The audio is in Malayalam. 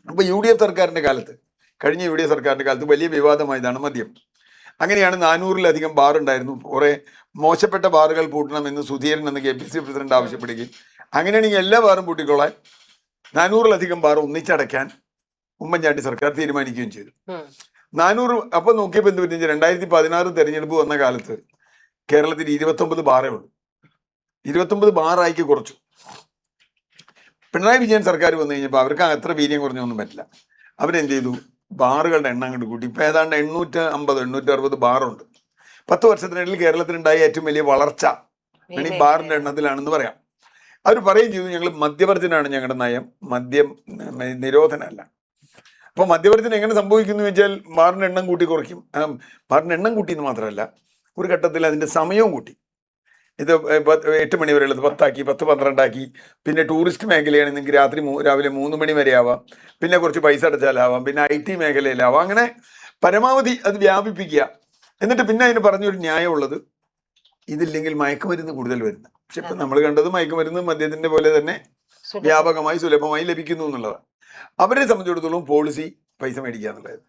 അപ്പോൾ UDF സർക്കാരിൻ്റെ കാലത്ത്, കഴിഞ്ഞ UDF സർക്കാരിൻ്റെ കാലത്ത് വലിയ വിവാദമായതാണ് മദ്യം. അങ്ങനെയാണ് 400-ലധികം ബാർ ഉണ്ടായിരുന്നു. കുറേ മോശപ്പെട്ട ബാറുകൾ പൂട്ടണമെന്ന് സുധീരൻ എന്ന KPC പ്രസിഡന്റ് ആവശ്യപ്പെടുകയും അങ്ങനെയാണെങ്കിൽ എല്ലാ ബാറും പൂട്ടിക്കൊള്ളാൻ 400-ലധികം ബാർ ഒന്നിച്ചടയ്ക്കാൻ ഉമ്മൻചാണ്ടി സർക്കാർ തീരുമാനിക്കുകയും ചെയ്തു. 400 അപ്പോൾ നോക്കിയപ്പോൾ എന്ത് പറ്റും, 2016 തെരഞ്ഞെടുപ്പ് വന്ന കാലത്ത് കേരളത്തിൽ 29 ബാറേ ഉള്ളൂ. 29 ബാറായിക്ക് കുറച്ചു. പിണറായി വിജയൻ സർക്കാർ വന്നു കഴിഞ്ഞപ്പോൾ അവർക്ക് അത്ര വീര്യം കുറഞ്ഞൊന്നും പറ്റില്ല. അവരെന്ത് ചെയ്തു, ബാറുകളുടെ എണ്ണം അങ്ങോട്ട് കൂട്ടി. ഇപ്പം ഏതാണ്ട് 850-860 ബാറുണ്ട്. 10 വർഷത്തിനിടയിൽ കേരളത്തിലുണ്ടായ ഏറ്റവും വലിയ വളർച്ച ഈ ബാറിന്റെ എണ്ണത്തിലാണെന്ന് പറയാം. അവർ പറയുകയും ചെയ്തു, ഞങ്ങൾ മദ്യവർജനാണ് ഞങ്ങളുടെ നയം, മദ്യം നിരോധനമല്ല. അപ്പോൾ മദ്യവർജനം എങ്ങനെ സംഭവിക്കുന്നു വെച്ചാൽ ബാറിന്റെ എണ്ണം കൂട്ടി കുറയ്ക്കും. ബാറിന്റെ എണ്ണം കൂട്ടിയെന്ന് മാത്രമല്ല, ഒരു ഘട്ടത്തിൽ അതിന്റെ സമയവും കൂട്ടി. ഇത് 8 മണി വരെയുള്ളത് 10 ആക്കി, 10-12 ആക്കി. പിന്നെ ടൂറിസ്റ്റ് മേഖലയാണ് നിങ്ങൾക്ക് രാവിലെ 3 മണി വരെ ആവാം. പിന്നെ കുറച്ച് പൈസ അടച്ചാലാവാം. പിന്നെ IT മേഖലയിലാവാം. അങ്ങനെ പരമാവധി അത് വ്യാപിപ്പിക്കുക. എന്നിട്ട് പിന്നെ അതിന് പറഞ്ഞൊരു ന്യായമുള്ളത്, ഇതില്ലെങ്കിൽ മയക്കുമരുന്ന് കൂടുതൽ വരുന്നത്. പക്ഷെ ഇപ്പം നമ്മൾ കണ്ടത് മയക്കുമരുന്ന് മദ്യത്തിന്റെ പോലെ തന്നെ വ്യാപകമായി സുലഭമായി ലഭിക്കുന്നു എന്നുള്ളതാണ്. അവരെ സംബന്ധിച്ചിടത്തോളം പോളിസി പൈസ മേടിക്കുക എന്നുള്ളത്.